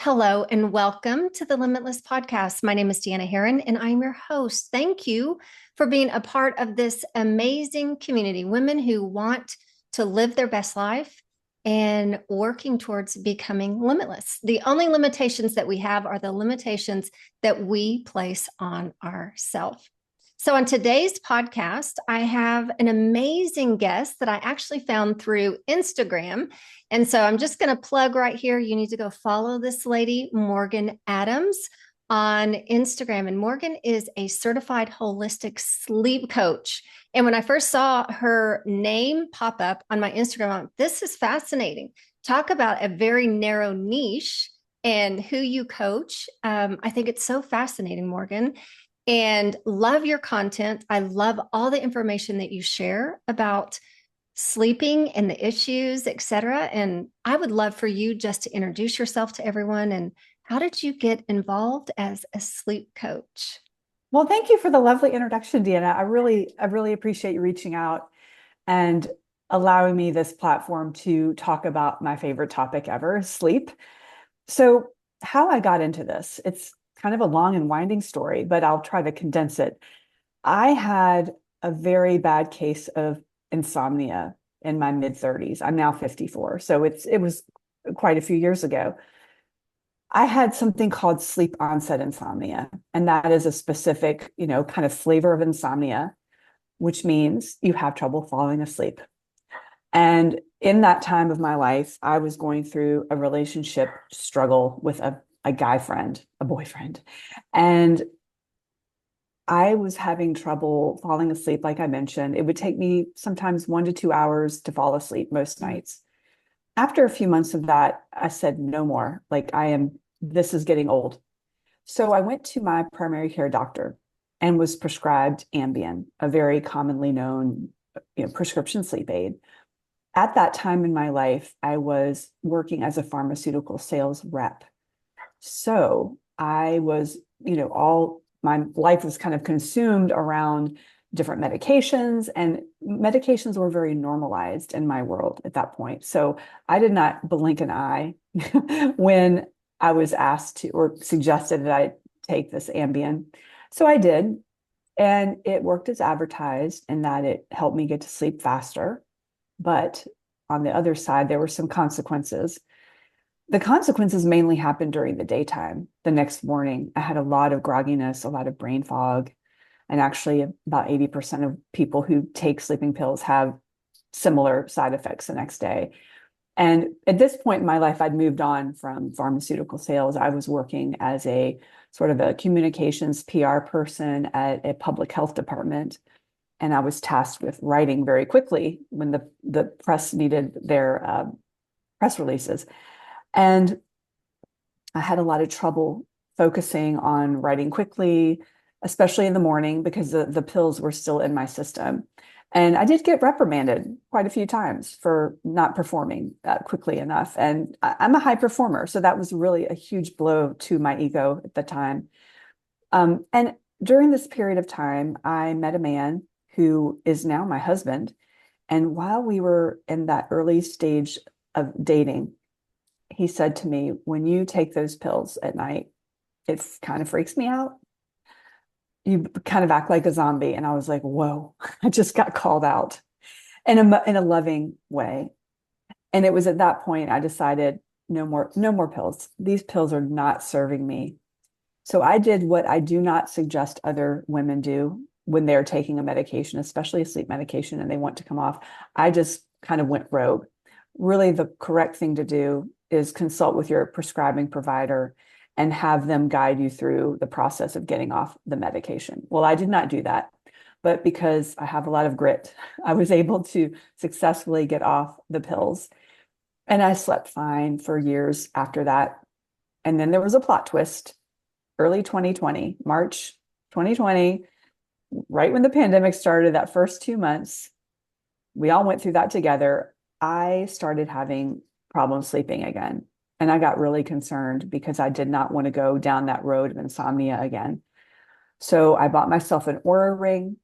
Hello and welcome to the Limitless Podcast. My name is Deanna Herron and I'm your host. Thank you for being a part of this amazing community, women who want to live their best life and working towards becoming limitless. The only limitations that we have are the limitations that we place on ourselves. So, on today's podcast, I have an amazing guest that I actually found through Instagram. And so I'm just going to plug right here. You need to go follow this lady, Morgan Adams, on Instagram. And Morgan is a certified holistic sleep coach. And when I first saw her name pop up on my Instagram, I'm like, this is fascinating. Talk about a very narrow niche and who you coach. I think it's so fascinating, Morgan, and love your content. I love all the information that you share about sleeping and the issues, etc. And I would love for you just to introduce yourself to everyone. And how did you get involved as a sleep coach? Well, thank you for the lovely introduction, Deanna. I really appreciate you reaching out and allowing me this platform to talk about my favorite topic ever, sleep. So, how I got into this, it's kind of a long and winding story, but I'll try to condense it. I had a very bad case of insomnia in my mid 30s. I'm now 54, so it was quite a few years ago. I had something called sleep onset insomnia, and that is a specific, kind of flavor of insomnia, which means you have trouble falling asleep. And in that time of my life, I was going through a relationship struggle with a guy friend, a boyfriend. And I was having trouble falling asleep, like I mentioned. It would take me sometimes 1 to 2 hours to fall asleep most nights. After a few months of that, I said, no more. This is getting old. So I went to my primary care doctor and was prescribed Ambien, a very commonly known, prescription sleep aid. At that time in my life, I was working as a pharmaceutical sales rep. So I was, all my life was kind of consumed around different medications, and medications were very normalized in my world at that point. So I did not blink an eye when I was asked to or suggested that I take this Ambien. So I did, and it worked as advertised in that it helped me get to sleep faster. But on the other side, there were some consequences. The consequences mainly happened during the daytime. The next morning, I had a lot of grogginess, a lot of brain fog. And actually, about 80% of people who take sleeping pills have similar side effects the next day. And at this point in my life, I'd moved on from pharmaceutical sales. I was working as a sort of a communications PR person at a public health department. And I was tasked with writing very quickly when the press needed their press releases. And I had a lot of trouble focusing on writing quickly, especially in the morning, because the pills were still in my system. And I did get reprimanded quite a few times for not performing quickly enough. And I'm a high performer, so that was really a huge blow to my ego at the time. And during this period of time, I met a man who is now my husband. And while we were in that early stage of dating, he said to me, when you take those pills at night, it kind of freaks me out. You kind of act like a zombie. And I was like, whoa, I just got called out in a loving way. And it was at that point I decided no more pills. These pills are not serving me. So I did what I do not suggest other women do when they're taking a medication, especially a sleep medication, and they want to come off. I just kind of went rogue. Really, the correct thing to do is consult with your prescribing provider and have them guide you through the process of getting off the medication. Well, I did not do that, but because I have a lot of grit, I was able to successfully get off the pills. And I slept fine for years after that. And then there was a plot twist. Early 2020, March 2020, right when the pandemic started, that first 2 months, we all went through that together. I started having problems sleeping again. And I got really concerned because I did not want to go down that road of insomnia again. So I bought myself an Aura ring.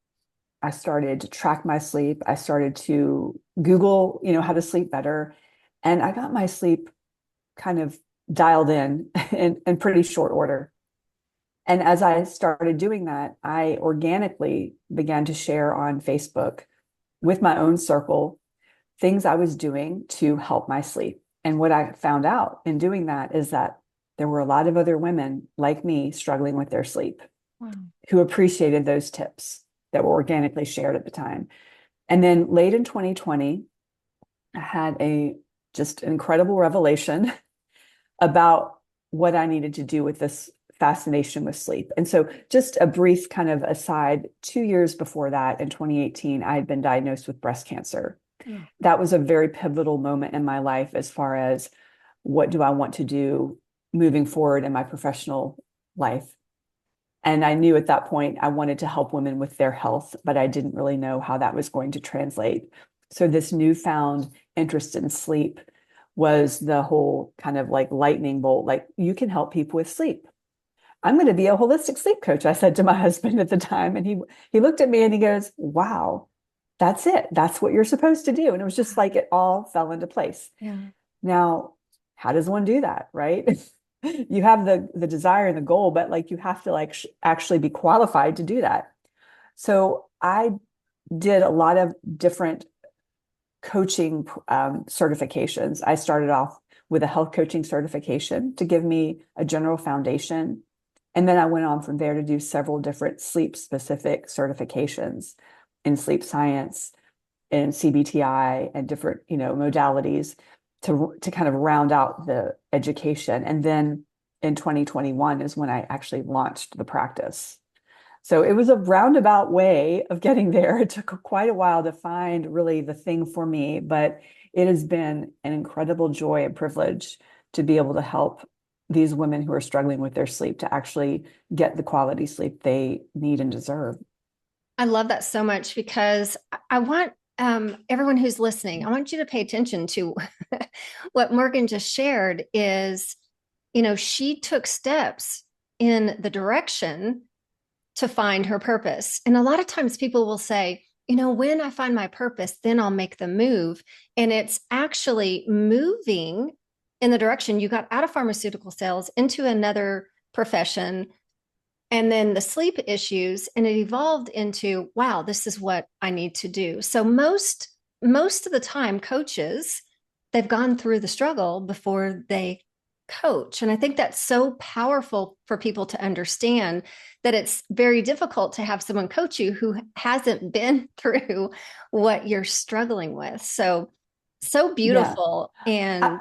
I started to track my sleep. I started to Google, how to sleep better. And I got my sleep kind of dialed in pretty short order. And as I started doing that, I organically began to share on Facebook with my own circle things I was doing to help my sleep. And what I found out in doing that is that there were a lot of other women like me struggling with their sleep. Wow. Who appreciated those tips that were organically shared at the time. And then late in 2020, I had a just incredible revelation about what I needed to do with this fascination with sleep. And so, just a brief kind of aside, 2 years before that, in 2018, I had been diagnosed with breast cancer. Mm. That was a very pivotal moment in my life as far as what do I want to do moving forward in my professional life. And I knew at that point I wanted to help women with their health, but I didn't really know how that was going to translate. So this newfound interest in sleep was the whole kind of like lightning bolt, like you can help people with sleep. I'm going to be a holistic sleep coach, I said to my husband at the time. And he looked at me and he goes, wow, that's it. That's what you're supposed to do. And it was just like it all fell into place. Yeah. Now, how does one do that, right? You have the desire and the goal, but like you have to like actually be qualified to do that. So I did a lot of different coaching certifications. I started off with a health coaching certification to give me a general foundation. And then I went on from there to do several different sleep specific certifications in sleep science and CBTI and different, modalities to kind of round out the education. And then in 2021 is when I actually launched the practice. So it was a roundabout way of getting there. It took quite a while to find really the thing for me, but it has been an incredible joy and privilege to be able to help these women who are struggling with their sleep to actually get the quality sleep they need and deserve. I love that so much because I want everyone who's listening, I want you to pay attention to what Morgan just shared is, she took steps in the direction to find her purpose. And a lot of times people will say, when I find my purpose, then I'll make the move. And it's actually moving in the direction you got out of pharmaceutical sales into another profession. And then the sleep issues, and it evolved into, wow, this is what I need to do. So most of the time, coaches, they've gone through the struggle before they coach. And I think that's so powerful for people to understand that it's very difficult to have someone coach you who hasn't been through what you're struggling with. So beautiful. Yeah. And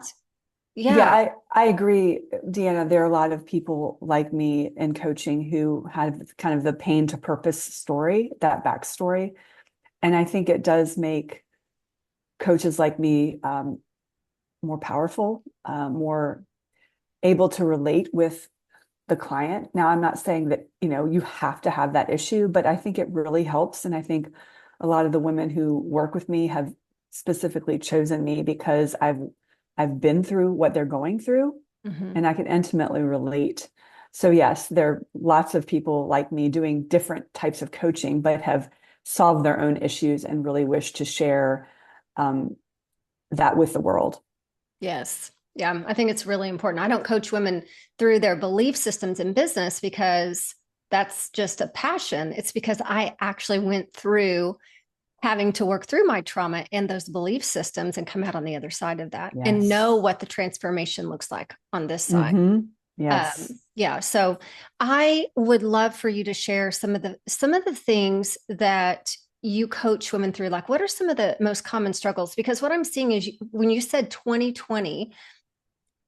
yeah, I agree, Deanna. There are a lot of people like me in coaching who have kind of the pain to purpose story, that backstory. And I think it does make coaches like me more powerful, more able to relate with the client. Now, I'm not saying that, you have to have that issue, but I think it really helps. And I think a lot of the women who work with me have specifically chosen me because I've been through what they're going through, mm-hmm. and I can intimately relate. So yes, there are lots of people like me doing different types of coaching, but have solved their own issues and really wish to share that with the world. Yes. Yeah, I think it's really important. I don't coach women through their belief systems in business because that's just a passion. It's because I actually went through having to work through my trauma and those belief systems and come out on the other side of that. Yes. And know what the transformation looks like on this side. Mm-hmm. Yes. Yeah. So I would love for you to share some of the things that you coach women through. Like, what are some of the most common struggles? Because what I'm seeing is when you said 2020,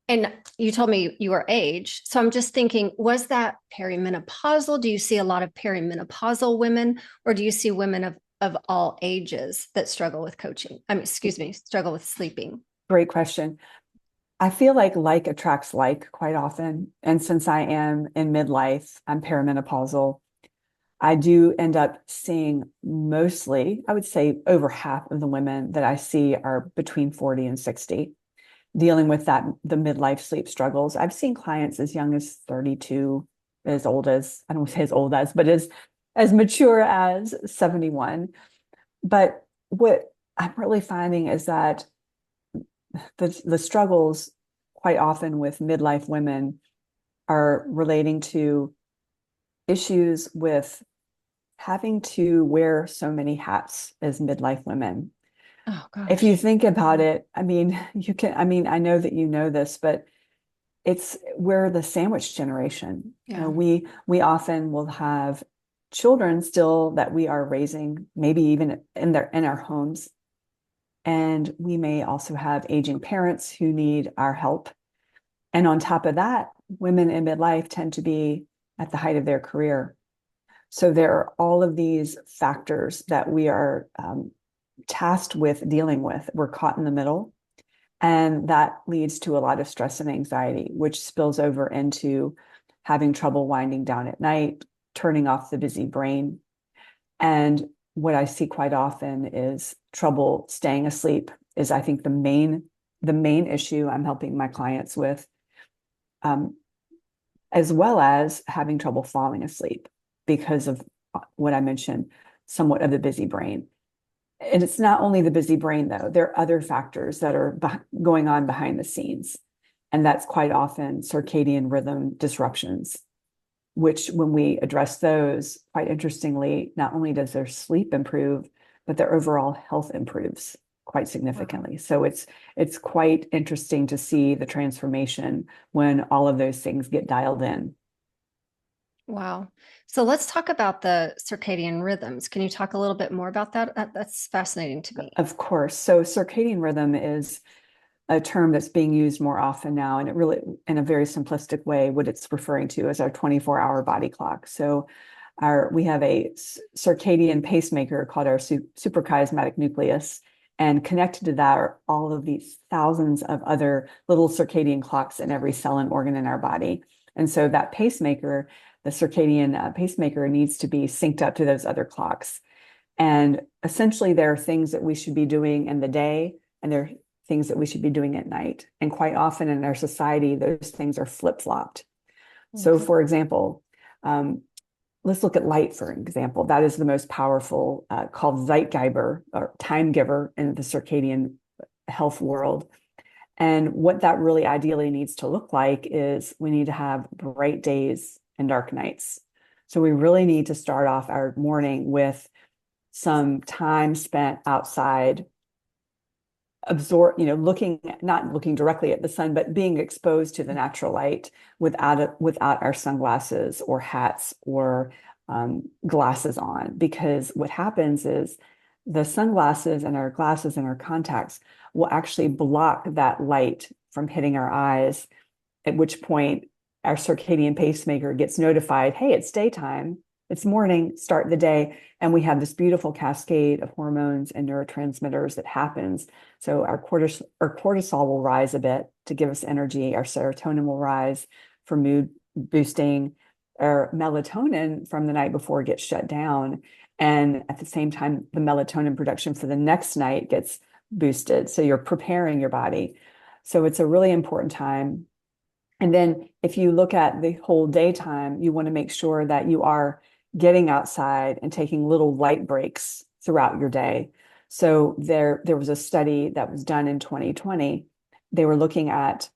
and you told me your age. So I'm just thinking, was that perimenopausal? Do you see a lot of perimenopausal women, or do you see women of all ages that struggle with coaching? Struggle with sleeping? Great question. I feel like attracts like quite often. And since I am in midlife, I'm perimenopausal. I do end up seeing mostly, I would say over half of the women that I see are between 40 and 60. Dealing with the midlife sleep struggles. I've seen clients as young as 32, as old as, I don't want to say as old as, but as mature as 71. But what I'm really finding is that the struggles quite often with midlife women are relating to issues with having to wear so many hats as midlife women. Oh If you gosh. think about it, I mean, I know that you know this, but we're the sandwich generation. Yeah. We often will have children still that we are raising, maybe even in our homes. And we may also have aging parents who need our help. And on top of that, women in midlife tend to be at the height of their career. So there are all of these factors that we are tasked with dealing with. We're caught in the middle. And that leads to a lot of stress and anxiety, which spills over into having trouble winding down at night, turning off the busy brain. And what I see quite often is trouble staying asleep is, I think, the main issue I'm helping my clients with, um, as well as having trouble falling asleep because of what I mentioned, somewhat of the busy brain. And it's not only the busy brain, though. There are other factors that are going on behind the scenes. And that's quite often circadian rhythm disruptions, which when we address those, quite interestingly, not only does their sleep improve, but their overall health improves quite Wow. significantly. So it's quite interesting to see the transformation when all of those things get dialed in. Wow. So let's talk about the circadian rhythms. Can you talk a little bit more about that? That's fascinating to me. Of course. So circadian rhythm is a term that's being used more often now, and it really, in a very simplistic way, what it's referring to is our 24-hour body clock. So we have a circadian pacemaker called our suprachiasmatic nucleus, and connected to that are all of these thousands of other little circadian clocks in every cell and organ in our body. And so that pacemaker, the circadian pacemaker, needs to be synced up to those other clocks. And essentially, there are things that we should be doing in the day, and there are things that we should be doing at night. And quite often in our society, those things are flip-flopped. So, Mhm. for example, um, let's look at light, for example. That is the most powerful, called Zeitgeber or time giver in the circadian health world. And what that really ideally needs to look like is we need to have bright days and dark nights. So we really need to start off our morning with some time spent outside, not looking directly at the sun, but being exposed to the natural light without our sunglasses or hats or glasses on. Because what happens is the sunglasses and our glasses and our contacts will actually block that light from hitting our eyes, at which point our circadian pacemaker gets notified, hey, it's daytime, it's morning, start the day. And we have this beautiful cascade of hormones and neurotransmitters that happens. So our cortisol will rise a bit to give us energy. Our serotonin will rise for mood boosting. Our melatonin from the night before gets shut down. And at the same time, the melatonin production for the next night gets boosted. So you're preparing your body. So it's a really important time. And then if you look at the whole daytime, you want to make sure that you are getting outside and taking little light breaks throughout your day. So there was a study that was done in 2020. They were looking at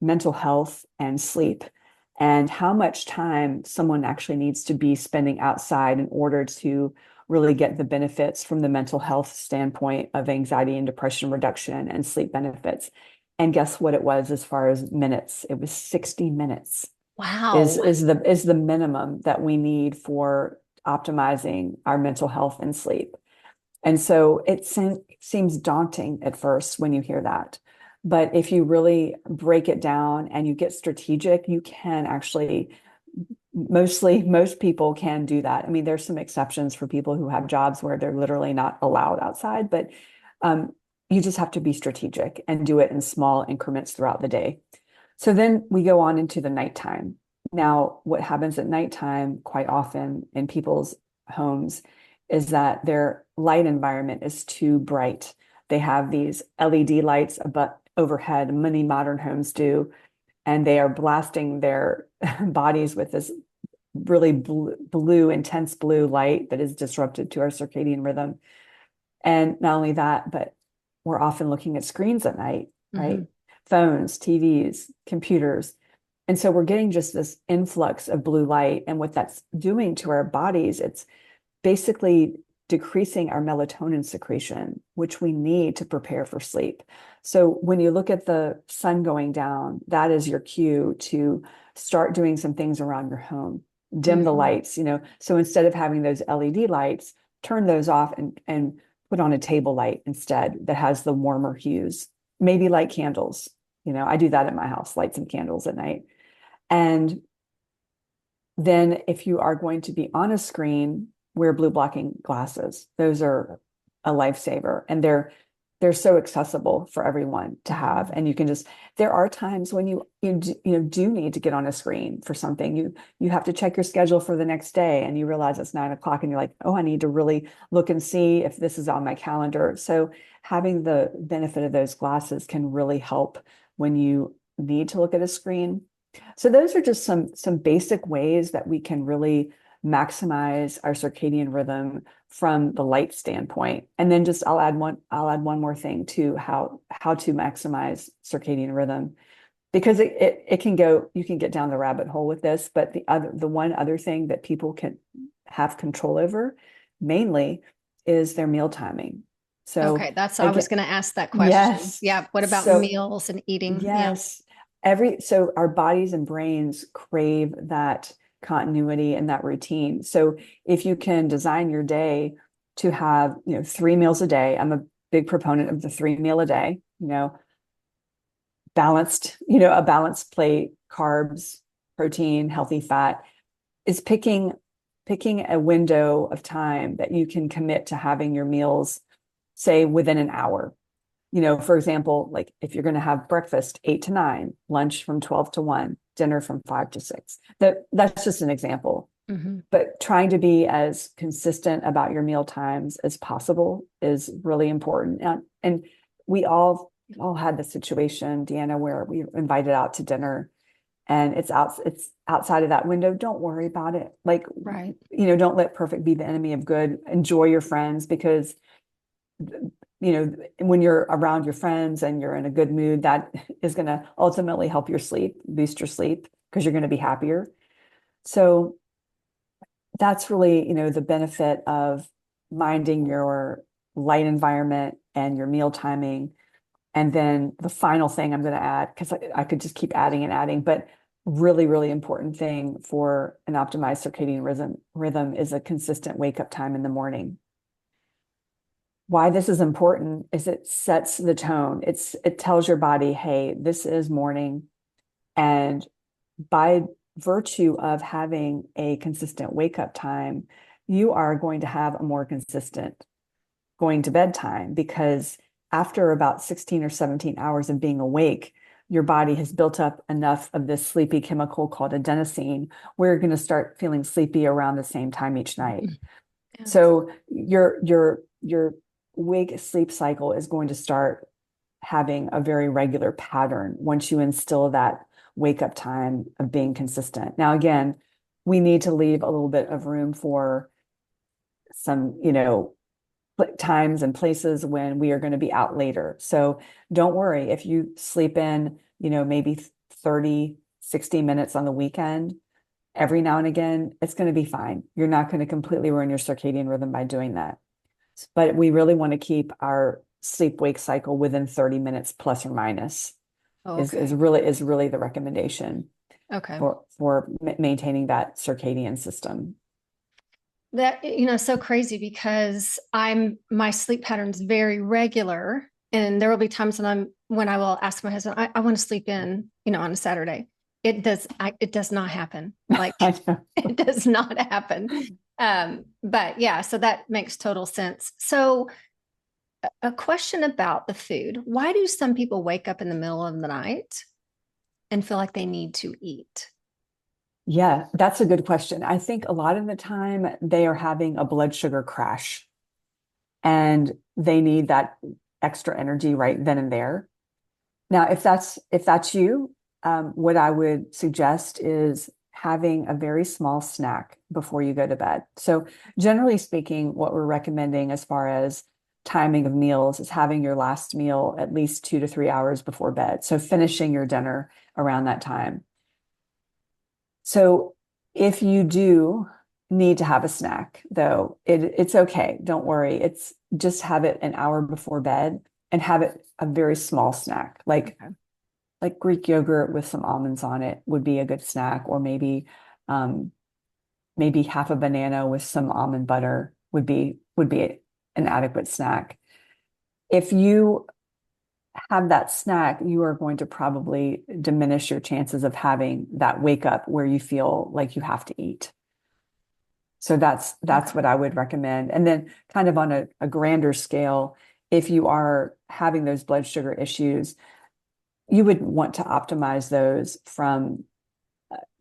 mental health and sleep and how much time someone actually needs to be spending outside in order to really get the benefits from the mental health standpoint of anxiety and depression reduction and sleep benefits. And guess what it was as far as minutes? It was 60 minutes is Wow. is the minimum that we need for optimizing our mental health and sleep. And so it seems daunting at first when you hear that. But if you really break it down and you get strategic, you can actually, most people can do that. I mean, there's some exceptions for people who have jobs where they're literally not allowed outside, but um, you just have to be strategic and do it in small increments throughout the day. So then we go on into the nighttime. Now, what happens at nighttime quite often in people's homes is that their light environment is too bright. They have these LED lights above overhead, many modern homes do, and they are blasting their bodies with this really intense blue light that is disrupted to our circadian rhythm. And not only that, but we're often looking at screens at night, right? Mhm. phones, TVs, computers. And so we're getting just this influx of blue light. And what that's doing to our bodies, it's basically decreasing our melatonin secretion, which we need to prepare for sleep. So when you look at the sun going down, that is your cue to start doing some things around your home. Dim the lights, So instead of having those LED lights, turn those off and put on a table light instead that has the warmer hues. Maybe light candles. I do that at my house, light some candles at night. And then if you are going to be on a screen, wear blue blocking glasses. Those are a lifesaver, and they're so accessible for everyone to have. And you can there are times when do need to get on a screen for something. You have to check your schedule for the next day, and you realize it's 9 o'clock, and you're like, oh, I need to really look and see if this is on my calendar. So having the benefit of those glasses can really help when you need to look at a screen. So those are just some basic ways that we can really maximize our circadian rhythm from the light standpoint. And then I'll add one more thing to how to maximize circadian rhythm, because it can go, you can get down the rabbit hole with this, but the one other thing that people can have control over mainly is their meal timing. So Okay, I again, was going to ask that question. yes. Yeah, what about So meals and eating? Yeah. yes, so our bodies and brains crave that continuity and that routine. So if you can design your day to have, 3 meals a day, I'm a big proponent of the 3 meal a day, balanced, a balanced plate, carbs, protein, healthy fat, is picking a window of time that you can commit to having your meals, say within an hour. For example, like if you're going to have breakfast 8 to 9, lunch from 12 to 1, dinner from 5 to 6. That's just an example. Mm-hmm. But trying to be as consistent about your meal times as possible is really important. And we all had the situation, Deanna, where we were invited out to dinner and it's outside of that window. Don't worry about it. Like, Right. don't let perfect be the enemy of good. Enjoy your friends, because when you're around your friends and you're in a good mood, that is going to ultimately help your sleep, boost your sleep, because you're going to be happier. So that's really, the benefit of minding your light environment and your meal timing. And then the final thing I'm going to add, because I could just keep adding and adding, but really, really important thing for an optimized circadian rhythm is a consistent wake up time in the morning. Why this is important is it sets the tone. It tells your body, hey, this is morning. And by virtue of having a consistent wake up time, you are going to have a more consistent going to bed time, because after about 16 or 17 hours of being awake, your body has built up enough of this sleepy chemical called adenosine, where you're going to start feeling sleepy around the same time each night. Yeah. So your wake sleep cycle is going to start having a very regular pattern once you instill that wake up time of being consistent. Now, again, we need to leave a little bit of room for some, times and places when we are going to be out later. So don't worry if you sleep in, maybe 30, 60 minutes on the weekend. Every now and again, it's going to be fine. You're not going to completely ruin your circadian rhythm by doing that. But we really want to keep our sleep wake cycle within 30 minutes plus or minus. Okay. Is really the recommendation Okay. for maintaining that circadian system. That, so crazy, because my sleep pattern's very regular, and there will be times when I will ask my husband, I want to sleep in, on a Saturday. It does not happen. Like it does not happen. But yeah, so that makes total sense. So a question about the food. Why do some people wake up in the middle of the night and feel like they need to eat? Yeah, that's a good question. I think a lot of the time they are having a blood sugar crash and they need that extra energy right then and there. Now, if that's you, what I would suggest is having a very small snack before you go to bed. So generally speaking, what we're recommending as far as timing of meals is having your last meal at least 2 to 3 hours before bed. So finishing your dinner around that time. So if you do need to have a snack, though, it's okay. Don't worry. It's just have it an hour before bed and have it a very small snack, Okay. like Greek yogurt with some almonds on it would be a good snack, or um, maybe half a banana with some almond butter would be an adequate snack. If you have that snack, you are going to probably diminish your chances of having that wake up where you feel like you have to eat. So that's Okay. what I would recommend. And then kind of on a grander scale, if you are having those blood sugar issues, you would want to optimize those from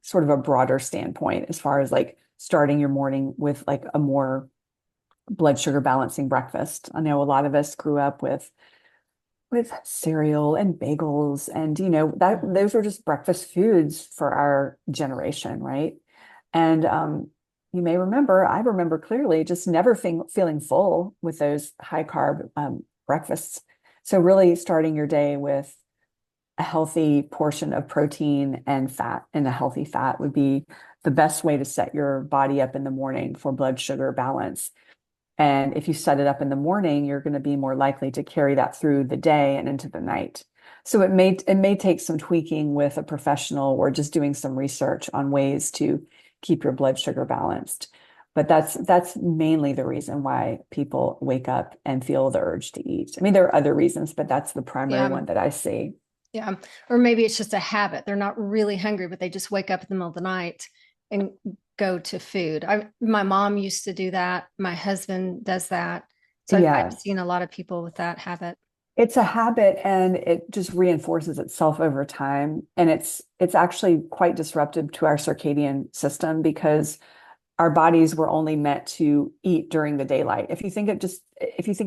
sort of a broader standpoint, as far as like starting your morning with like a more blood sugar balancing breakfast. I know a lot of us grew up with cereal and bagels, and that Mhm. those were just breakfast foods for our generation, right? And you may remember, I remember clearly just never feeling full with those high carb breakfasts. So really starting your day with a healthy portion of protein and fat, and a healthy fat would be the best way to set your body up in the morning for blood sugar balance. And if you set it up in the morning, you're going to be more likely to carry that through the day and into the night. So it may take some tweaking with a professional, or just doing some research on ways to keep your blood sugar balanced. But that's mainly the reason why people wake up and feel the urge to eat. I mean, there are other reasons, but that's the primary Yeah. one that I see. Yeah. Or maybe it's just a habit. They're not really hungry, but they just wake up in the middle of the night and go to food. My mom used to do that. My husband does that. So I've Yeah, seen a lot of people with that habit. it's a habit, and it just reinforces itself over time. And it's actually quite disruptive to our circadian system, because our bodies were only meant to eat during the daylight. If you think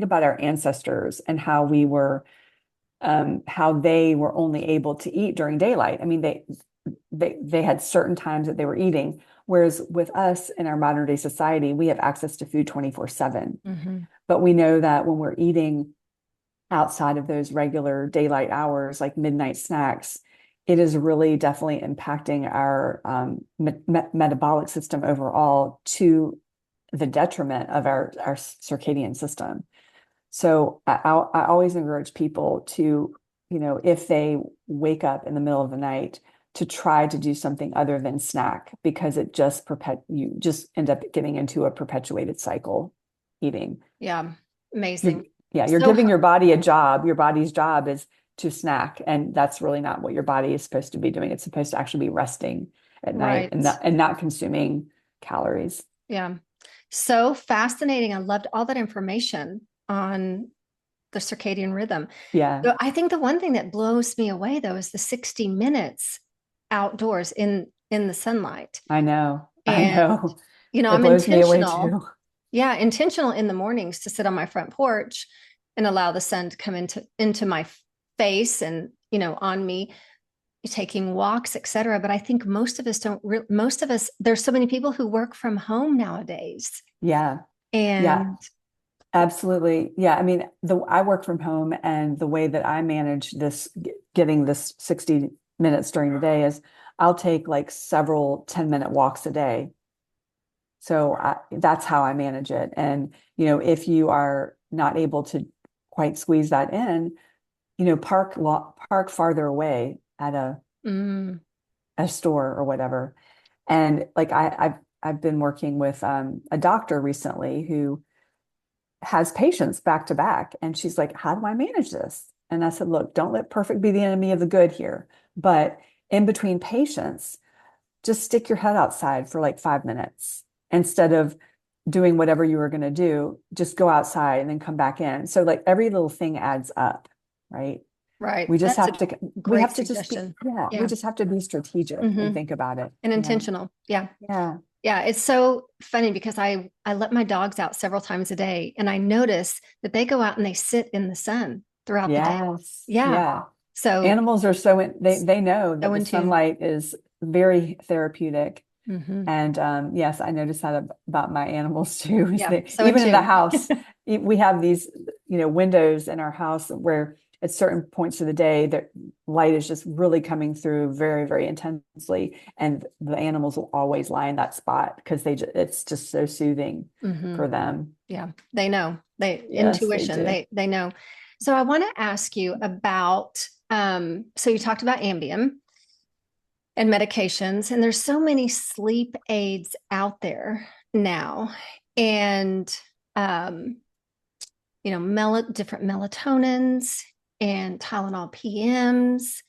about our ancestors and how they were only able to eat during daylight. I mean, they had certain times that they were eating, whereas with us in our modern day society, we have access to food 24/7. Hmm. But we know that when we're eating outside of those regular daylight hours, like midnight snacks, it is really definitely impacting our metabolic system overall, to the detriment of our circadian system. So I always encourage people to, if they wake up in the middle of the night, to try to do something other than snack, because you just end up getting into a perpetuated cycle eating. Yeah. You're, Amazing. yeah, you're So, giving your body a job. Your body's job is to snack, and that's really not what your body is supposed to be doing. It's supposed to actually be resting at night, right. and not consuming calories. Yeah. So fascinating. I loved all that information on the circadian rhythm. Yeah, So I think the one thing that blows me away though is the 60 minutes outdoors in the sunlight. I know. I And know. It I'm blows me away intentional. too. Yeah, intentional in the mornings to sit on my front porch and allow the sun to come into my face and, on me, taking walks, etc. But I think most of us, there's so many people who work from home nowadays. Yeah. Yeah. And Absolutely. Yeah. I mean, I work from home, and the way that I manage this, getting this 60 minutes during the day, is I'll take like several 10-minute walks a day. So that's how I manage it. And, if you are not able to quite squeeze that in, park farther away at mm, a store or whatever. And like I've been working with a doctor recently who has patients back to back. And she's like, how do I manage this? And I said, look, don't let perfect be the enemy of the good here. But in between patients, just stick your head outside for like 5 minutes instead of doing whatever you were going to do. Just go outside and then come back in. So like every little thing adds up, right? right. We just That's have a to, we great have to just be, suggestion. yeah, we Yeah. just have to be strategic and Hmm. think about it. And Yeah. intentional. Yeah. Yeah. Yeah, it's so funny because I let my dogs out several times a day and I notice that they go out and they sit in the sun throughout the day. Yes. Yeah. Yeah. So Animals are they know that so the in tune. sunlight is very therapeutic. Hmm. And yes, I noticed that about my animals too, is Yeah. that So in even in the tune. house, we have these windows in our house where at certain points of the day that light is just really coming through very, very intensely, and the animals will always lie in that spot because it's just so soothing for them. Yeah, they know. Yes, they Intuition, do. they know. So I want to ask you about so you talked about Ambien and medications, and there's so many sleep aids out there now. And um, different melatonins and Tylenol PMs,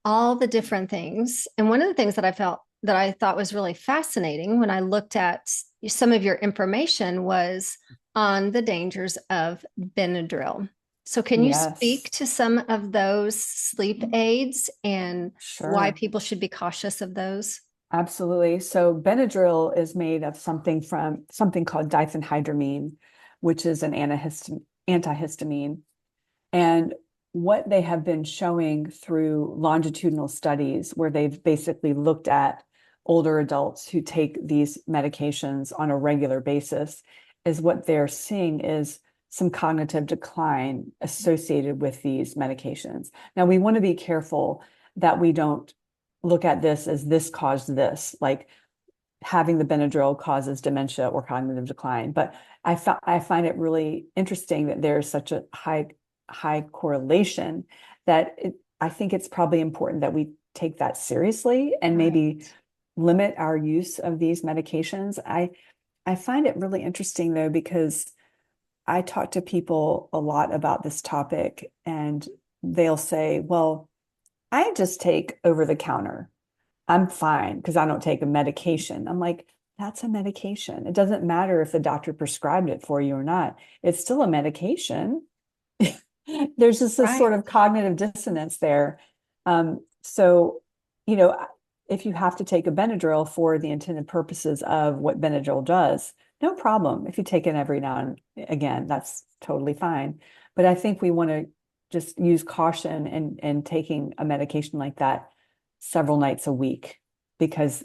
all the different things. And one of the things that I thought was really fascinating when I looked at some of your information was on the dangers of Benadryl. So, can you Yes, speak to some of those sleep aids and why sure. people should be cautious of those? Absolutely. So Benadryl is made of something called diphenhydramine, which is an antihistamine. And what they have been showing through longitudinal studies where they've basically looked at older adults who take these medications on a regular basis is what they're seeing is some cognitive decline associated with these medications. Now, we want to be careful that we don't look at this as this caused this, like having the Benadryl causes dementia or cognitive decline. But I find it really interesting that there's such a high correlation that I think it's probably important that we take that seriously and maybe Right. limit our use of these medications. I find it really interesting though, because I talk to people a lot about this topic and they'll say, well, I just take over the counter. I'm fine because I don't take a medication. I'm like, that's a medication. It doesn't matter if the doctor prescribed it for you or not. It's still a medication. There's just this sort Right. of cognitive dissonance there. So, you know, if you have to take a Benadryl for the intended purposes of what Benadryl does, no problem. If you take it every now and again, that's totally fine. But I think we want to just use caution and taking a medication like that several nights a week because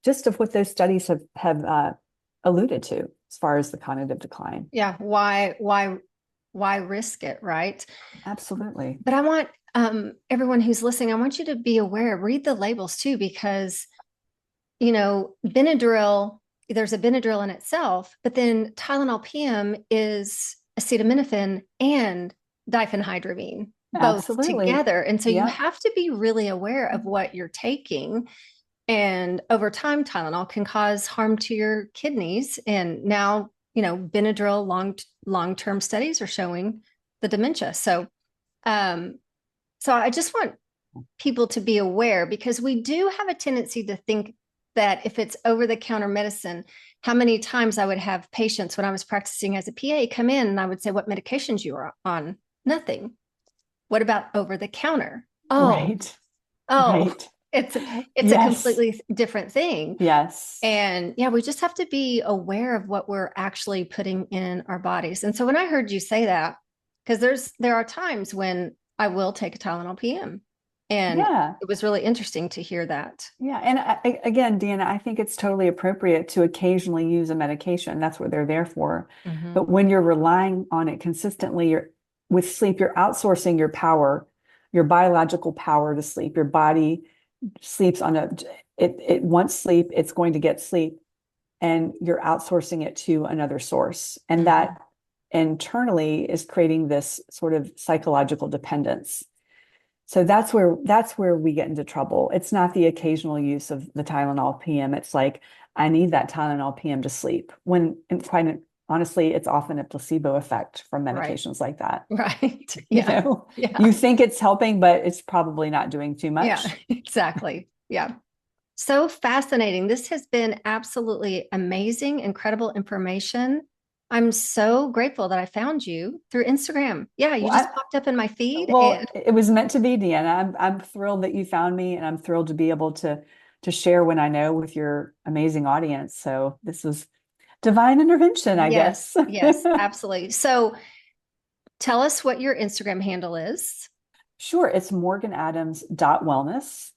just of what those studies have alluded to as far as the cognitive decline. Yeah. Why risk it? Right. Absolutely. But I want everyone who's listening, I want you to be aware, read the labels too, because, Benadryl, there's a Benadryl in itself, but then Tylenol PM is acetaminophen and diphenhydramine, both Absolutely. together. And so you Yep. have to be really aware of what you're taking. And over time, Tylenol can cause harm to your kidneys. And now, Benadryl long-term studies are showing the dementia. Um, so I just want people to be aware because we do have a tendency to think that if it's over the counter medicine, how many times I would have patients when I was practicing as a PA come in and I would say, what medications you are on? Nothing. What about over the counter? Oh, Right. oh, Right. it's a Yes. completely different thing. Yes. And yeah, we just have to be aware of what we're actually putting in our bodies. And so when I heard you say that, because there are times when I will take a Tylenol PM, and Yeah. it was really interesting to hear that. Yeah. And again, Deanna, I think it's totally appropriate to occasionally use a medication. That's what they're there for. Mhm. But when you're relying on it consistently, with sleep, you're outsourcing your power, your biological power to sleep. Your body sleeps on it wants sleep, it's going to get sleep, and you're outsourcing it to another source. And Mhm. that internally is creating this sort of psychological dependence. So that's where we get into trouble. It's not the occasional use of the Tylenol PM. It's like I need that Tylenol PM to sleep. When and quite honestly, it's often a placebo effect from Right. medications like that. Right. You Yeah. know, Yeah. you think it's helping, but it's probably not doing too Yeah. much. Exactly. Yeah. So fascinating. This has been absolutely amazing, incredible information. I'm so grateful that I found you through Instagram. Yeah, you Well, just popped up in my feed well, and it was meant to be, Deanna. I'm thrilled that you found me, and I'm thrilled to be able to share what I know with your amazing audience. So this was divine intervention, I yes, guess. yes, absolutely. So tell us what your Instagram handle is. Sure, it's morganadams.wellness.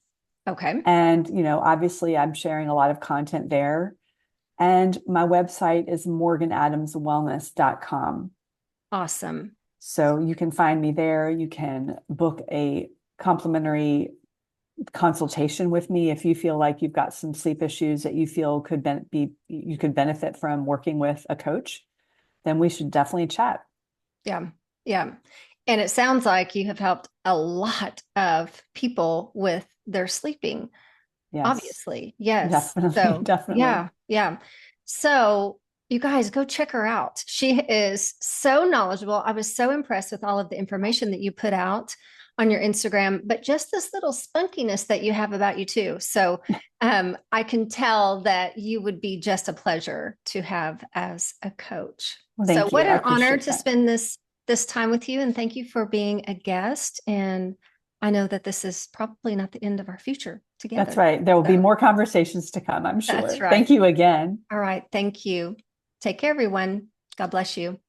Okay. And, obviously I'm sharing a lot of content there. And my website is morganadamswellness.com. Awesome. So you can find me there. You can book a complimentary consultation with me if you feel like you've got some sleep issues that you feel could be you could benefit from working with a coach, then we should definitely chat. Yeah. Yeah. And it sounds like you have helped a lot of people with their sleeping, Yes, obviously. Yes. definitely, So, definitely. yeah. Yeah. So, you guys go check her out. She is so knowledgeable. I was so impressed with all of the information that you put out on your Instagram, but just this little spunkiness that you have about you too. So, I can tell that you would be just a pleasure to have as a coach. Well, So, thank you. what I an honor appreciate to that. spend this time with you, and thank you for being a guest. And I know that this is probably not the end of our future That's together. right. There will be So, more conversations to come, I'm that's sure. right. Thank you again. All right. Thank you. Take care, everyone. God bless you.